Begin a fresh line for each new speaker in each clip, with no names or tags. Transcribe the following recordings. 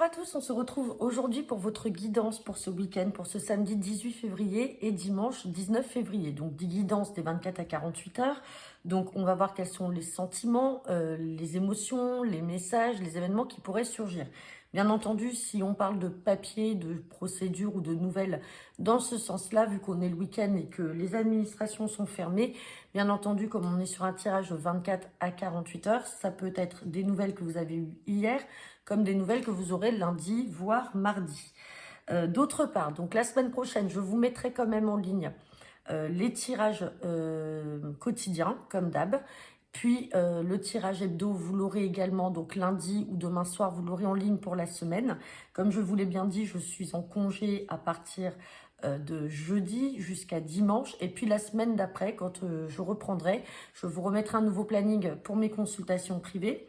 Bonjour à tous, on se retrouve aujourd'hui pour votre guidance pour ce week-end, pour ce samedi 18 février et dimanche 19 février. Donc des guidances des 24 à 48 heures. Donc on va voir quels sont les sentiments, les émotions, les messages, les événements qui pourraient surgir. Bien entendu, si on parle de papier, de procédure ou de nouvelles dans ce sens-là, vu qu'on est le week-end et que les administrations sont fermées, bien entendu, comme on est sur un tirage de 24 à 48 heures, ça peut être des nouvelles que vous avez eues hier, comme des nouvelles que vous aurez lundi, voire mardi. D'autre part, donc la semaine prochaine, je vous mettrai quand même en ligne les tirages quotidiens, comme d'hab. Puis le tirage hebdo, vous l'aurez également, donc lundi ou demain soir, vous l'aurez en ligne pour la semaine. Comme je vous l'ai bien dit, je suis en congé à partir de jeudi jusqu'à dimanche. Et puis la semaine d'après, quand je reprendrai, je vous remettrai un nouveau planning pour mes consultations privées.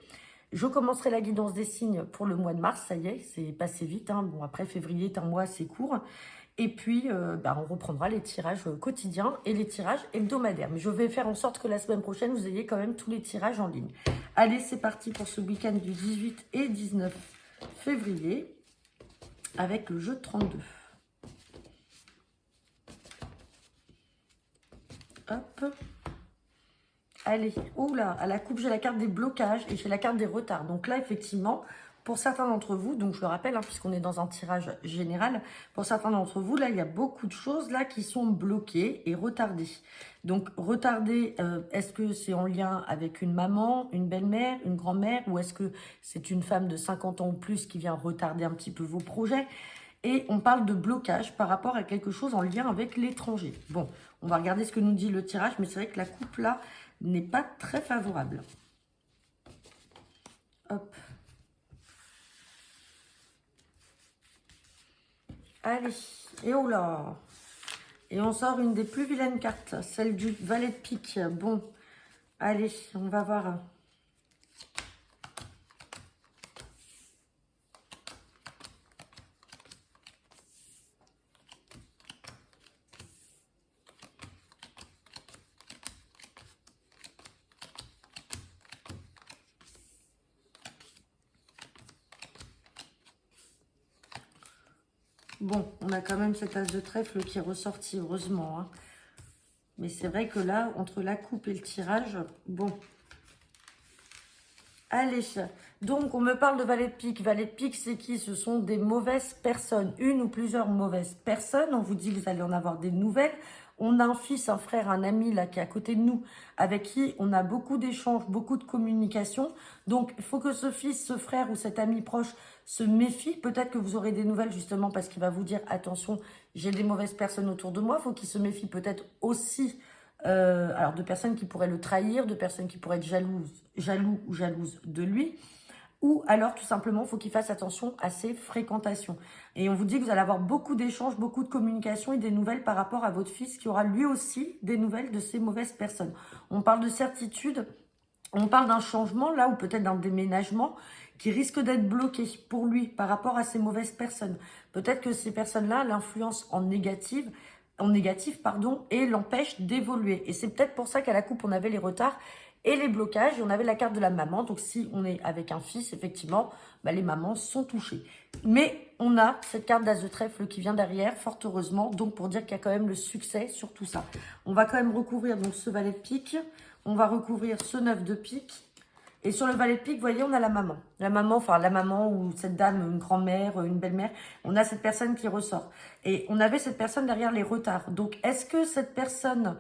Je commencerai la guidance des signes pour le mois de mars, ça y est, c'est passé vite. Hein. Bon, après, février est un mois assez court. Et puis, on reprendra les tirages quotidiens et les tirages hebdomadaires. Mais je vais faire en sorte que la semaine prochaine, vous ayez quand même tous les tirages en ligne. Allez, c'est parti pour ce week-end du 18 et 19 février avec le jeu 32. Hop. Allez, oula, à la coupe, j'ai la carte des blocages et j'ai la carte des retards. Donc là, effectivement, pour certains d'entre vous, donc je le rappelle, hein, puisqu'on est dans un tirage général, pour certains d'entre vous, là, il y a beaucoup de choses là qui sont bloquées et retardées. Donc, retardées, est-ce que c'est en lien avec une maman, une belle-mère, une grand-mère, ou est-ce que c'est une femme de 50 ans ou plus qui vient retarder un petit peu vos projets ? Et on parle de blocage par rapport à quelque chose en lien avec l'étranger. Bon, on va regarder ce que nous dit le tirage, mais c'est vrai que la coupe là n'est pas très favorable. Hop. Allez, et oh là. Et on sort une des plus vilaines cartes, celle du valet de pique. Bon, allez, on va voir. Bon, on a quand même cet as de trèfle qui est ressorti, heureusement. Hein. Mais c'est vrai que là, entre la coupe et le tirage, bon. Allez, donc on me parle de valet de pique. Valet de pique, c'est qui? Ce sont des mauvaises personnes, une ou plusieurs mauvaises personnes. On vous dit, vous allez en avoir des nouvelles. On a un fils, un frère, un ami là qui est à côté de nous, avec qui on a beaucoup d'échanges, beaucoup de communication. Donc, il faut que ce fils, ce frère ou cet ami proche se méfie. Peut-être que vous aurez des nouvelles justement parce qu'il va vous dire, attention, j'ai des mauvaises personnes autour de moi. Il faut qu'il se méfie peut-être aussi alors de personnes qui pourraient le trahir, de personnes qui pourraient être jaloux ou jalouses de lui, ou alors tout simplement, il faut qu'il fasse attention à ses fréquentations. Et on vous dit que vous allez avoir beaucoup d'échanges, beaucoup de communication et des nouvelles par rapport à votre fils qui aura lui aussi des nouvelles de ces mauvaises personnes. On parle de certitude, on parle d'un changement là ou peut-être d'un déménagement qui risque d'être bloqué pour lui par rapport à ces mauvaises personnes. Peut-être que ces personnes-là l'influencent en négatif, et l'empêche d'évoluer. Et c'est peut-être pour ça qu'à la coupe, on avait les retards et les blocages, et on avait la carte de la maman. Donc, si on est avec un fils, effectivement, les mamans sont touchées. Mais on a cette carte d'as de trèfle qui vient derrière, fort heureusement, donc pour dire qu'il y a quand même le succès sur tout ça. On va quand même recouvrir donc ce valet de pique, on va recouvrir ce 9 de pique, et sur le valet de pique, vous voyez, on a la maman. La maman ou cette dame, une grand-mère, une belle-mère, on a cette personne qui ressort. Et on avait cette personne derrière les retards. Donc, est-ce que cette personne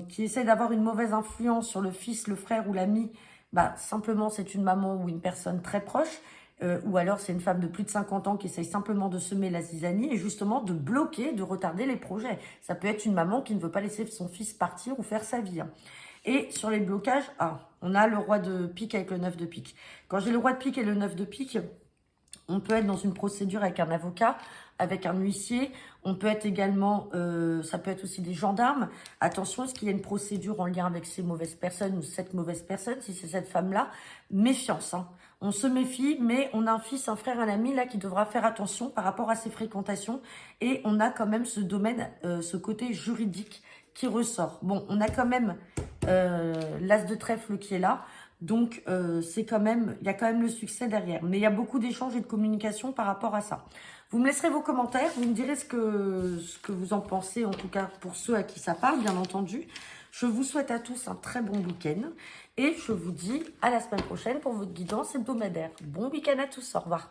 qui essaie d'avoir une mauvaise influence sur le fils, le frère ou l'ami, simplement c'est une maman ou une personne très proche, ou alors c'est une femme de plus de 50 ans qui essaye simplement de semer la zizanie et justement de bloquer, de retarder les projets. Ça peut être une maman qui ne veut pas laisser son fils partir ou faire sa vie. Hein. Et sur les blocages, on a le roi de pique avec le 9 de pique. Quand j'ai le roi de pique et le 9 de pique, on peut être dans une procédure avec un avocat, avec un huissier. On peut être également, ça peut être aussi des gendarmes. Attention, est-ce qu'il y a une procédure en lien avec ces mauvaises personnes ou cette mauvaise personne, si c'est cette femme-là? Méfiance, hein. On se méfie, mais on a un fils, un frère, un ami là qui devra faire attention par rapport à ses fréquentations. Et on a quand même ce domaine, ce côté juridique qui ressort. Bon, on a quand même l'as de trèfle qui est là. Donc, c'est quand même, il y a quand même le succès derrière. Mais il y a beaucoup d'échanges et de communication par rapport à ça. Vous me laisserez vos commentaires, vous me direz ce que vous en pensez, en tout cas pour ceux à qui ça parle, bien entendu. Je vous souhaite à tous un très bon week-end et je vous dis à la semaine prochaine pour votre guidance hebdomadaire. Bon week-end à tous, au revoir.